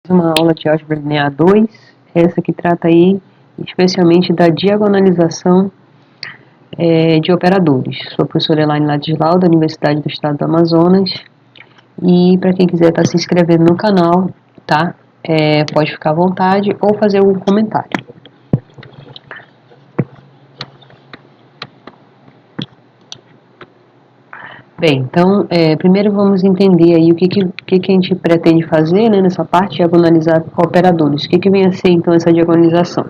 Uma aula de álgebra linear 2, essa que trata aí especialmente da diagonalização de operadores. Sou a professora Elaine Ladislau, da Universidade do Estado do Amazonas, e para quem quiser estar se inscrevendo no canal, tá? Pode ficar à vontade ou fazer um comentário. Bem, então, primeiro vamos entender aí o que a gente pretende fazer, né, nessa parte, diagonalizar operadores. O que vem a ser, então, essa diagonalização?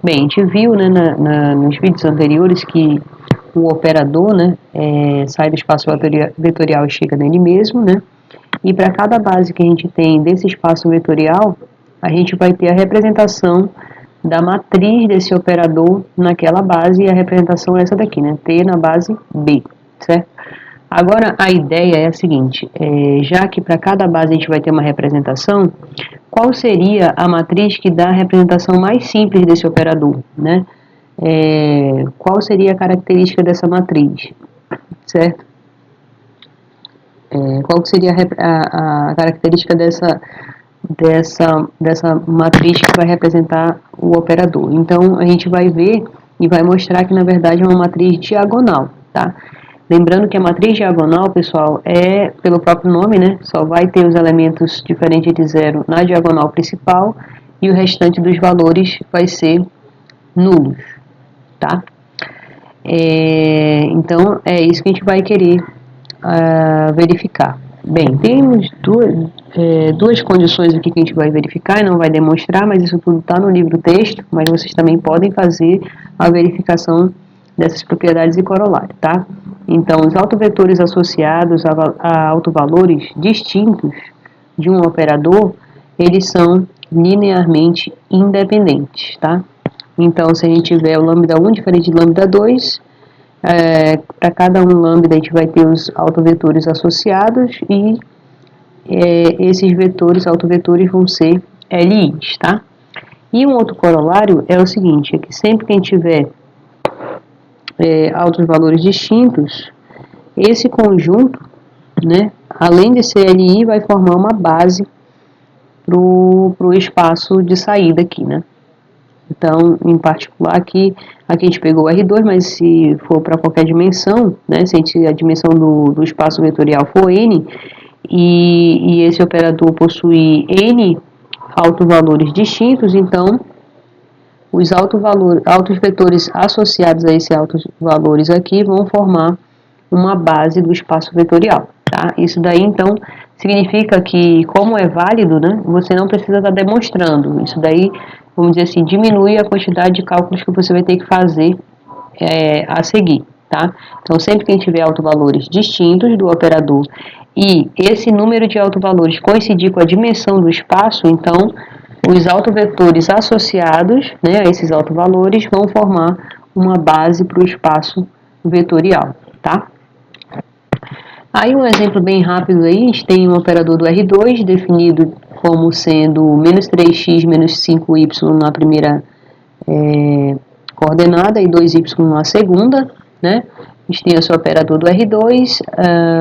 Bem, a gente viu, né, nos vídeos anteriores que o operador, né, sai do espaço vetorial e chega nele mesmo, né, e para cada base que a gente tem desse espaço vetorial, a gente vai ter a representação da matriz desse operador naquela base, e a representação é essa daqui, né, T na base B, certo? Agora, a ideia é a seguinte, já que para cada base a gente vai ter uma representação, qual seria a matriz que dá a representação mais simples desse operador, né? Qual seria a característica dessa matriz, certo? Qual seria a característica dessa matriz que vai representar o operador? Então, a gente vai ver e vai mostrar que, na verdade, é uma matriz diagonal, tá? Lembrando que a matriz diagonal, pessoal, pelo próprio nome, né? Só vai ter os elementos diferentes de zero na diagonal principal e o restante dos valores vai ser nulos, tá? Então, é isso que a gente vai querer verificar. Bem, temos duas condições aqui que a gente vai verificar e não vai demonstrar, mas isso tudo está no livro texto, mas vocês também podem fazer a verificação dessas propriedades e corolário, tá? Então, os autovetores associados a autovalores distintos de um operador, eles são linearmente independentes, tá? Então, se a gente tiver o lambda 1 diferente de lambda 2, para cada um lambda a gente vai ter os autovetores associados e esses vetores, autovetores, vão ser LIs, tá? E um outro corolário é o seguinte, é que sempre que a gente tiver altos valores distintos, esse conjunto, né, além de ser LI, vai formar uma base para o espaço de saída aqui, né? Então, em particular, aqui a gente pegou o R2, mas se for para qualquer dimensão, né, se a dimensão do espaço vetorial for N, e esse operador possuir N autovalores distintos, então os altos vetores associados a esses altos valores aqui vão formar uma base do espaço vetorial, tá? Isso daí, então, significa que, como é válido, né, você não precisa estar demonstrando. Isso daí, vamos dizer assim, diminui a quantidade de cálculos que você vai ter que fazer a seguir, tá? Então, sempre que a gente tiver autovalores distintos do operador e esse número de autovalores coincidir com a dimensão do espaço, então os autovetores associados, né, a esses autovalores vão formar uma base para o espaço vetorial, tá? Aí um exemplo bem rápido aí, a gente tem um operador do R2 definido como sendo menos 3x menos 5y na primeira coordenada e 2y na segunda, né? A gente tem esse operador do R2,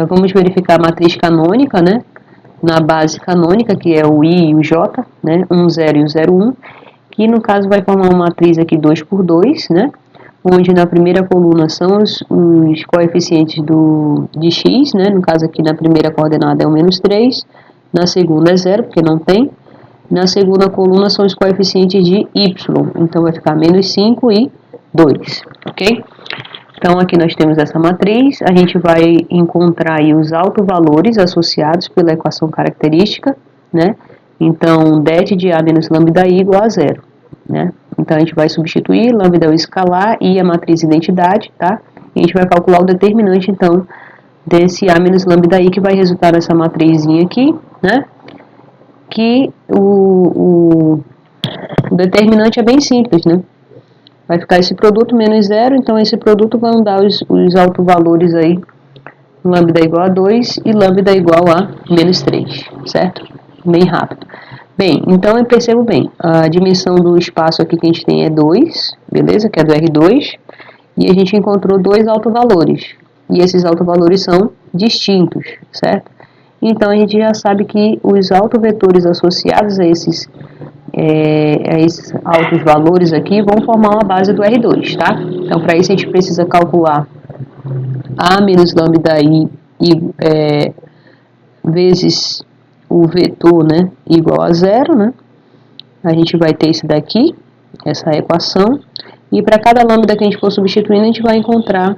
vamos verificar a matriz canônica, né? Na base canônica, que é o I e o J, né? 1, 0 e o 0, 1, que no caso vai formar uma matriz aqui 2 por 2, né? Onde na primeira coluna são os coeficientes de x, né? No caso aqui na primeira coordenada é o menos 3, na segunda é 0, porque não tem, na segunda coluna são os coeficientes de y, então vai ficar menos 5 e 2, ok? Então, aqui nós temos essa matriz, a gente vai encontrar aí os autovalores associados pela equação característica, né? Então, det de A menos lambda I igual a 0, né? Então, a gente vai substituir, lambda é o escalar e a matriz identidade, tá? E a gente vai calcular o determinante, então, desse A menos lambda I, que vai resultar nessa matrizinha aqui, né? Que o determinante é bem simples, né? Vai ficar esse produto menos 0, então esse produto vai dar os autovalores aí, lambda igual a 2 e lambda igual a menos 3, certo? Bem rápido. Bem, então eu percebo bem, a dimensão do espaço aqui que a gente tem é 2, beleza? Que é do R2, e a gente encontrou dois autovalores, e esses autovalores são distintos, certo? então a gente já sabe que os autovetores associados a esses altos valores aqui vão formar uma base do R2, tá? Então, para isso a gente precisa calcular A menos lambda I vezes o vetor, né, igual a zero, né? A gente vai ter isso daqui, essa equação, e para cada lambda que a gente for substituindo, a gente vai encontrar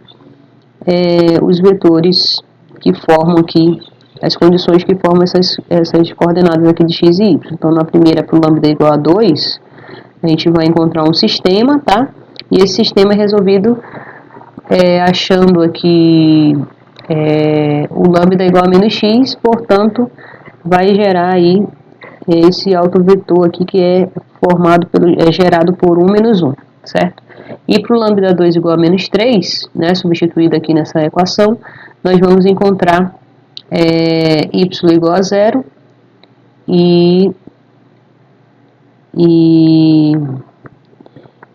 os vetores que formam aqui, as condições que formam essas coordenadas aqui de x e y. Então, na primeira, para o lambda igual a 2, a gente vai encontrar um sistema, tá? E esse sistema é resolvido achando aqui o lambda igual a menos x, portanto, vai gerar aí esse autovetor aqui que é gerado por 1 menos 1, certo? E para o lambda 2 igual a menos 3, né, substituído aqui nessa equação, nós vamos encontrar y igual a 0 e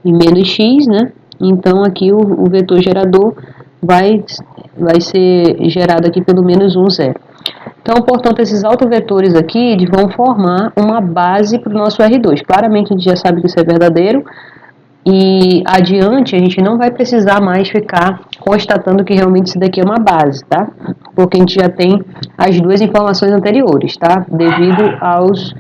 menos x, né? Então aqui o vetor gerador vai ser gerado aqui pelo menos 1, 0. Então, portanto, esses autovetores aqui vão formar uma base para o nosso R2. Claramente a gente já sabe que isso é verdadeiro, e adiante a gente não vai precisar mais ficar constatando que realmente isso daqui é uma base, tá? Porque a gente já tem as duas informações anteriores, tá? Devido aos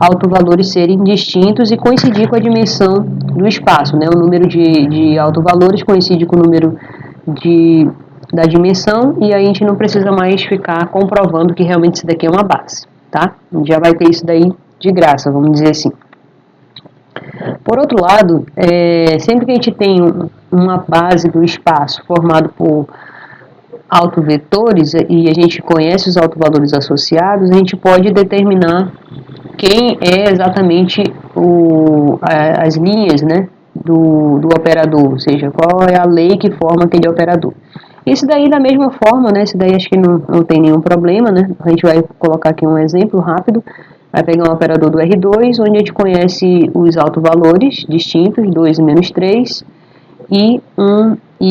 autovalores serem distintos e coincidir com a dimensão do espaço, né? O número de autovalores coincide com o número da dimensão, e aí a gente não precisa mais ficar comprovando que realmente isso daqui é uma base, tá? A gente já vai ter isso daí de graça, vamos dizer assim. Por outro lado, sempre que a gente tem uma base do espaço formado por autovetores e a gente conhece os autovalores associados, a gente pode determinar quem é exatamente as linhas, né, do operador, ou seja, qual é a lei que forma aquele operador. Isso daí da mesma forma, né, isso daí acho que não tem nenhum problema, né, a gente vai colocar aqui um exemplo rápido, vai pegar um operador do R2, onde a gente conhece os autovalores distintos, 2 e menos 3, e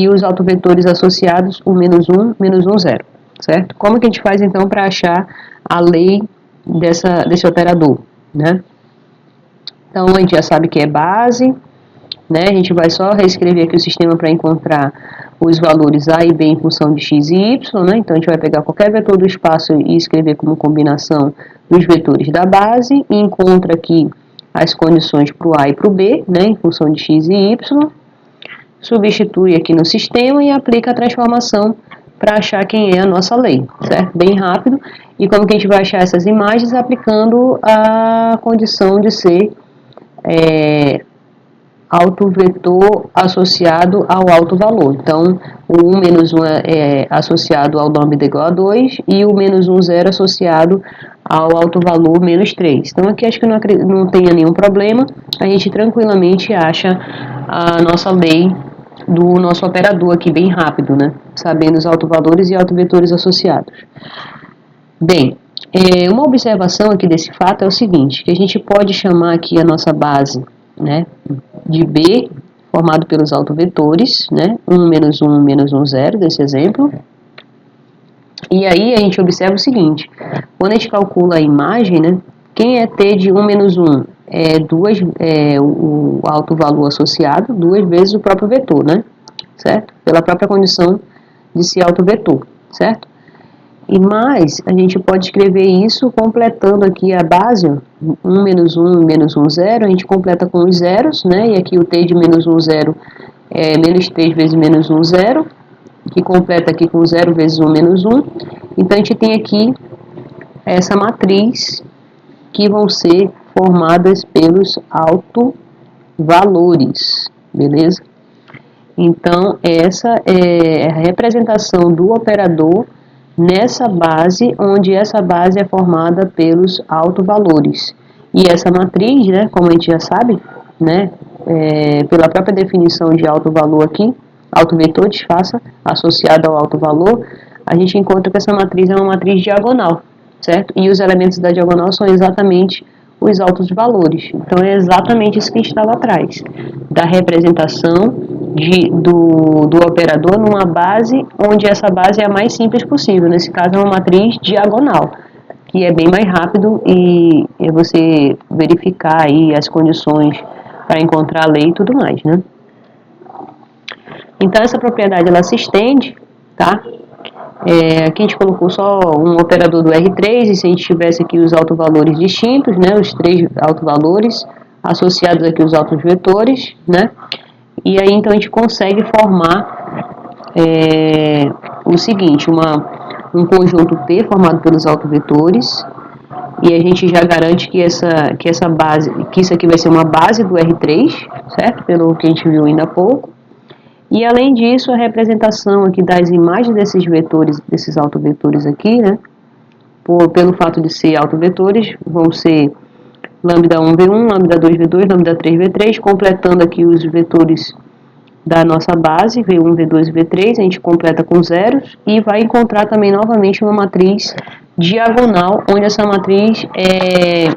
os autovetores associados, o menos 1, menos 1, 0, certo? Como que a gente faz então para achar a lei desse operador, né? Então a gente já sabe que é base, né? A gente vai só reescrever aqui o sistema para encontrar os valores A e B em função de x e y, né? Então a gente vai pegar qualquer vetor do espaço e escrever como combinação dos vetores da base, e encontra aqui as condições para o A e para o B, né? Em função de x e y, substitui aqui no sistema e aplica a transformação para achar quem é a nossa lei, certo? Bem rápido. E como que a gente vai achar essas imagens? Aplicando a condição de ser autovetor associado ao autovalor. Então, o 1 menos 1 é associado ao lambda igual a 2 e o menos 1, 0 associado ao autovalor menos 3. Então, aqui acho que não tenha nenhum problema, a gente tranquilamente acha a nossa lei do nosso operador aqui bem rápido, né? Sabendo os autovalores e autovetores associados. Bem, uma observação aqui desse fato é o seguinte, que a gente pode chamar aqui a nossa base, né, de B, formado pelos autovetores, né, 1 menos 1, menos 1, 0, desse exemplo. E aí a gente observa o seguinte, quando a gente calcula a imagem, né, quem é T de 1 menos 1? O autovalor associado, 2 vezes o próprio vetor, né, certo? Pela própria condição de ser autovetor, certo? E mais, a gente pode escrever isso completando aqui a base, 1 menos 1, menos 1, 0, a gente completa com os zeros, né? E aqui o t de menos 1, 0 é menos 3 vezes menos 1, 0, que completa aqui com 0 vezes 1, menos 1. Então, a gente tem aqui essa matriz que vão ser formadas pelos autovalores, beleza? Então, essa é a representação do operador nessa base, onde essa base é formada pelos autovalores. E essa matriz, né, como a gente já sabe, né, pela própria definição de autovalor aqui, autovetor, disfarça, associado ao autovalor, a gente encontra que essa matriz é uma matriz diagonal, certo? E os elementos da diagonal são exatamente os altos valores. Então, é exatamente isso que a gente estava atrás, da representação do operador numa base onde essa base é a mais simples possível. Nesse caso, é uma matriz diagonal. que é bem mais rápido e é você verificar aí as condições para encontrar a lei e tudo mais, né? Então, essa propriedade, ela se estende, tá? Aqui a gente colocou só um operador do R3, e se a gente tivesse aqui os autovalores distintos, né? Os três autovalores associados aqui os autovetores, né? E aí, então, a gente consegue formar o seguinte, um conjunto P formado pelos autovetores, e a gente já garante que essa base, que isso aqui vai ser uma base do R3, certo? Pelo que a gente viu ainda há pouco. E além disso, a representação aqui das imagens desses vetores, desses autovetores aqui, né? Pelo fato de ser autovetores, vão ser lambda 1 V1, lambda 2 V2, lambda 3 V3, completando aqui os vetores da nossa base, V1, V2 e V3, a gente completa com zeros e vai encontrar também novamente uma matriz diagonal, onde essa matriz é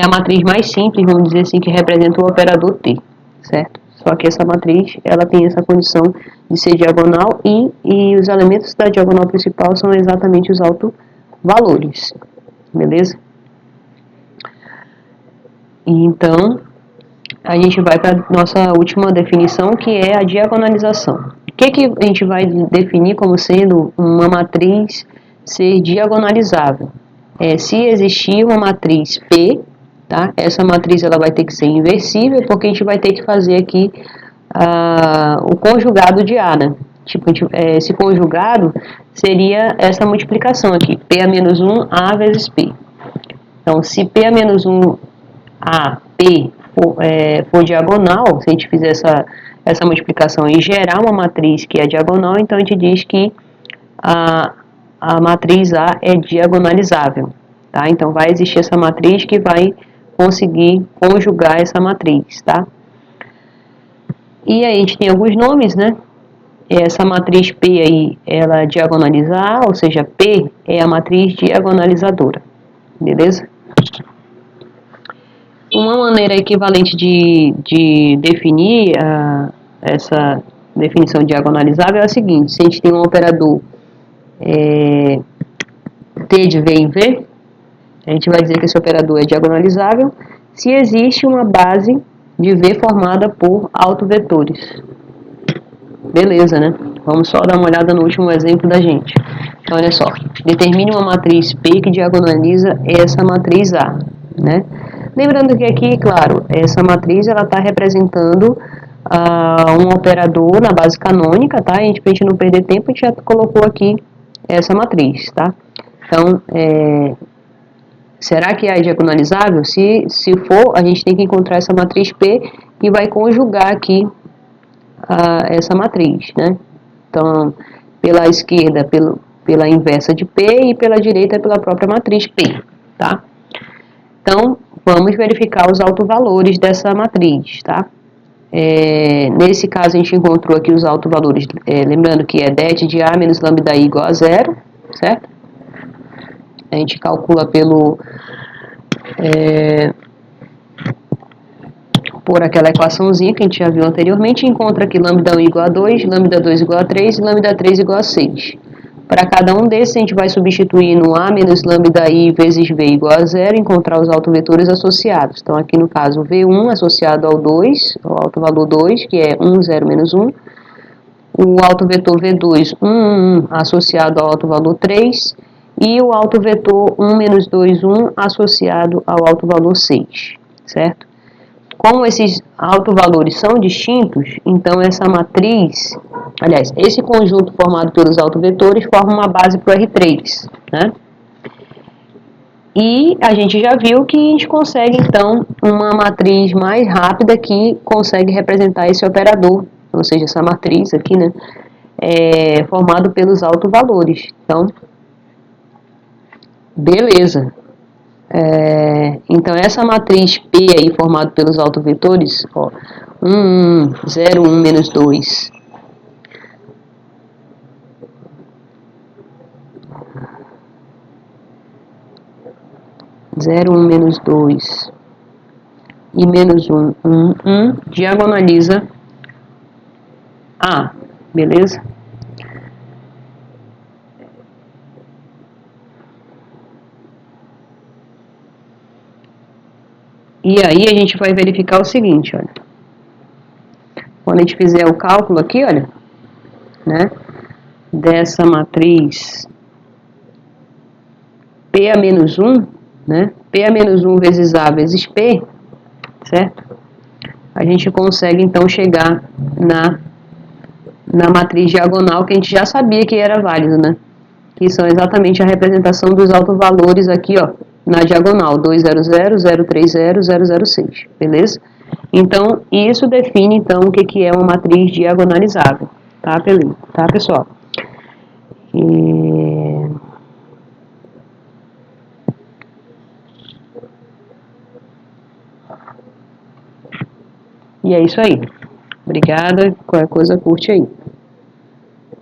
a matriz mais simples, vamos dizer assim, que representa o operador T, certo? Só que essa matriz, ela tem essa condição de ser diagonal e os elementos da diagonal principal são exatamente os autovalores, beleza? Então, a gente vai para a nossa última definição, que é a diagonalização. O que a gente vai definir como sendo uma matriz ser diagonalizável? Se existir uma matriz P, tá? Essa matriz ela vai ter que ser inversível, porque a gente vai ter que fazer aqui o conjugado de A, né? Tipo, esse conjugado seria essa multiplicação aqui, P a menos 1, A vezes P. Então, se P a menos 1, A, P for diagonal, se a gente fizer essa multiplicação e gerar uma matriz que é diagonal, então a gente diz que a matriz A é diagonalizável, tá? Então vai existir essa matriz que vai conseguir conjugar essa matriz, tá? E aí a gente tem alguns nomes, né? Essa matriz P aí, ela diagonaliza A, ou seja, P é a matriz diagonalizadora, beleza? Uma maneira equivalente de definir essa definição diagonalizável é a seguinte: se a gente tem um operador T de V em V, a gente vai dizer que esse operador é diagonalizável se existe uma base de V formada por autovetores. Beleza, né? Vamos só dar uma olhada no último exemplo da gente. Então, olha só. Determine uma matriz P que diagonaliza essa matriz A, né? Lembrando que aqui, claro, essa matriz ela está representando um operador na base canônica, tá? E pra gente não perder tempo, a gente já colocou aqui essa matriz, tá? Então, será que A é diagonalizável? Se for, a gente tem que encontrar essa matriz P e vai conjugar aqui essa matriz, né? Então, pela esquerda, pela inversa de P e pela direita pela própria matriz P, tá? Então, vamos verificar os autovalores dessa matriz, tá? Nesse caso, a gente encontrou aqui os autovalores, lembrando que é det de A menos lambda I igual a zero, certo? A gente calcula por aquela equaçãozinha que a gente já viu anteriormente, encontra aqui lambda 1 igual a 2, lambda 2 igual a 3 e lambda 3 igual a 6. Para cada um desses, a gente vai substituir no A menos lambda I vezes V igual a 0 e encontrar os autovetores associados. Então, aqui no caso, V1 associado ao 2, ao autovalor 2, que é 1, 0, menos 1. O autovetor V2, 1, 1, 1, associado ao autovalor 3. E o autovetor 1, menos 2, 1, associado ao autovalor 6, certo? Como esses autovalores são distintos, então essa matriz, aliás, esse conjunto formado pelos autovetores forma uma base para o R3, né? E a gente já viu que a gente consegue, então, uma matriz mais rápida que consegue representar esse operador, ou seja, essa matriz aqui, né? Formado pelos autovalores. Então, beleza. Então, essa matriz P aí, formada pelos autovetores, ó, 1, 1, 0, 1, menos 2. 0, 1, menos 2 e menos 1, 1, 1, diagonaliza A, beleza? E aí a gente vai verificar o seguinte, olha. Quando a gente fizer o cálculo aqui, olha, né, dessa matriz P a menos 1, né, P a menos 1 vezes A vezes P, certo? A gente consegue, então, chegar na matriz diagonal que a gente já sabia que era válido, né? Que são exatamente a representação dos autovalores aqui, ó, na diagonal, 200, 030, 006, beleza? Então, isso define, então, o que é uma matriz diagonalizável, tá, pessoal? E é isso aí. Obrigada, qualquer coisa curte aí.